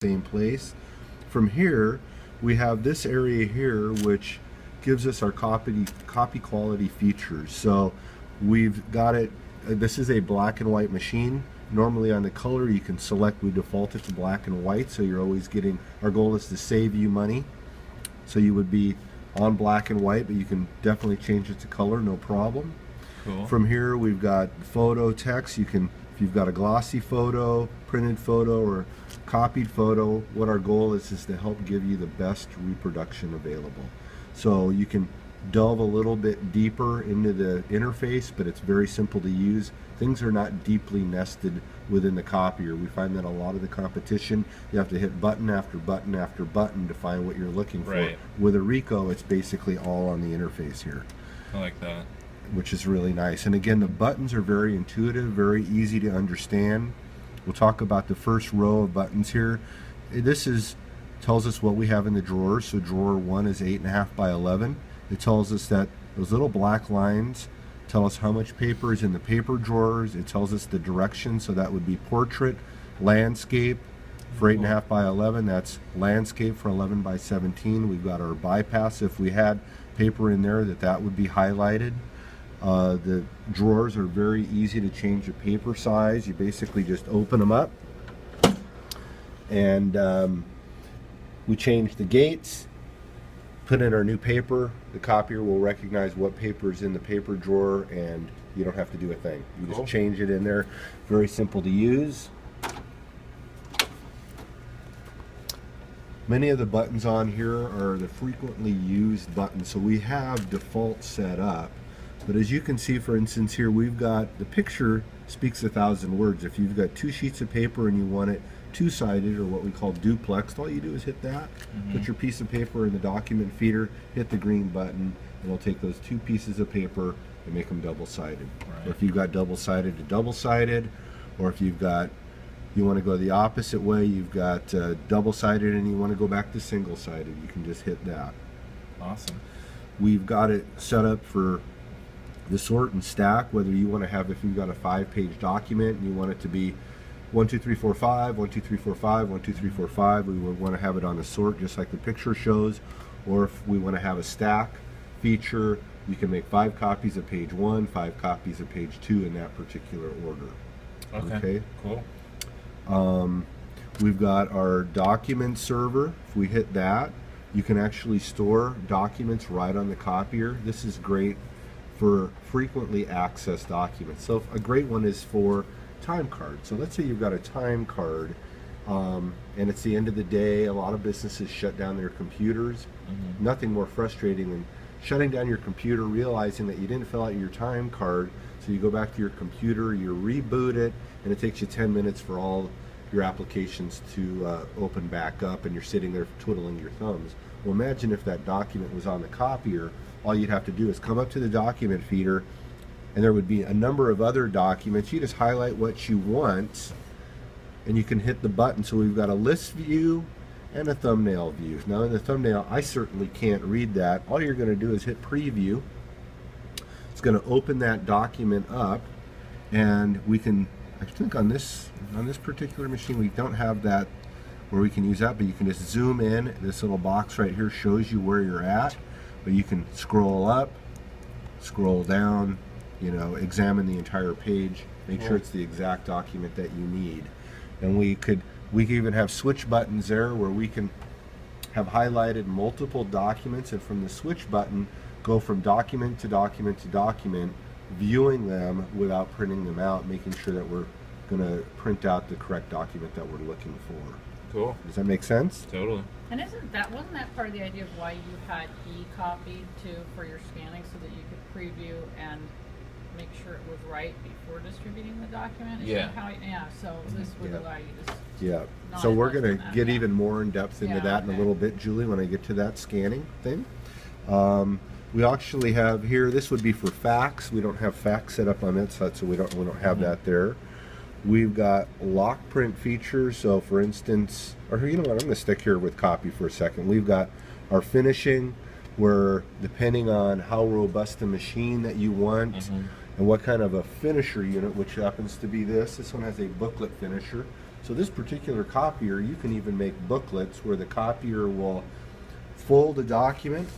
same place. From here, we have this area here, which gives us our copy quality features. So we've got it, this is a black and white machine. Normally on the color you can select, we default it to black and white, so you're always getting, our goal is to save you money. So you would be on black and white, but you can definitely change it to color, no problem. Cool. From here we've got photo text. You can, if you've got a glossy photo, printed photo, or copied photo, what our goal is to help give you the best reproduction available. So you can delve a little bit deeper into the interface, but it's very simple to use. Things are not deeply nested within the copier. We find that a lot of the competition, you have to hit button after button after button to find what you're looking for. Right. With a Ricoh, it's basically all on the interface here, I like that. which is really nice. And again, the buttons are very intuitive, very easy to understand. We'll talk about the first row of buttons here. This is tells us what we have in the drawers. So drawer 1 is 8.5 by 11. It tells us that those little black lines tell us how much paper is in the paper drawers. It tells us the direction, so that would be portrait, landscape for 8.5 by 11. That's landscape for 11 by 17. We've got our bypass. If we had paper in there, that would be highlighted. The drawers are very easy to change the paper size. You basically just open them up, and we change the gates, put in our new paper. The copier will recognize what paper is in the paper drawer, and you don't have to do a thing. You just change it in there. Very simple to use. Many of the buttons on here are the frequently used buttons, so we have default set up. But as you can see, for instance, here we've got the picture speaks 1,000 words. If you've got 2 sheets of paper and you want it two-sided, or what we call duplexed, all you do is hit that, put your piece of paper in the document feeder, hit the green button, and it'll take those 2 pieces of paper and make them double-sided. Right. Or if you've got double-sided to double-sided, or if you've got, you want to go the opposite way, you've got double-sided and you want to go back to single-sided, you can just hit that. Awesome. We've got it set up for the sort and stack, whether you want to have, if you've got a 5-page document and you want it to be 1, 2, 3, 4, 5, 1, 2, 3, 4, 5, 1, 2, 3, 4, 5. We would want to have it on a sort just like the picture shows. Or if we want to have a stack feature, you can make 5 copies of page 1, 5 copies of page 2 in that particular order. Okay. Cool. We've got our document server. If we hit that, you can actually store documents right on the copier. This is great for frequently accessed documents. So a great one is for time card. So let's say you've got a time card, and it's the end of the day. A lot of businesses shut down their computers. Nothing more frustrating than shutting down your computer, realizing that you didn't fill out your time card. So you go back to your computer, you reboot it, and it takes you 10 minutes for all your applications to open back up, and you're sitting there twiddling your thumbs. Well, imagine if that document was on the copier. All you'd have to do is come up to the document feeder, and there would be a number of other documents. You just highlight what you want, and you can hit the button. So we've got a list view and a thumbnail view. Now in the thumbnail, I certainly can't read that. All you're going to do is hit preview. It's going to open that document up, and we can, I think on this particular machine we don't have that where we can use that, but you can just zoom in. This little box right here shows you where you're at, but you can scroll up, scroll down, you know, examine the entire page, make sure it's the exact document that you need. And we could even have switch buttons there where we can have highlighted multiple documents, and from the switch button go from document to document to document, viewing them without printing them out, making sure that we're going to print out the correct document that we're looking for. Cool. Does that make sense? Totally. And wasn't that part of the idea of why you had e-copied too for your scanning, so that you could preview and make sure it was right before distributing the document? So this would allow you to So we're going to invest in that, get even more in depth into that in a little bit, Julie, when I get to that scanning thing. We actually have here, this would be for fax. We don't have fax set up on that side, so we don't have that there. We've got lock print features. So for instance, or you know what, I'm going to stick here with copy for a second. We've got our finishing, where depending on how robust the machine that you want and what kind of a finisher unit, which happens to be this one has a booklet finisher. So this particular copier, you can even make booklets where the copier will fold a document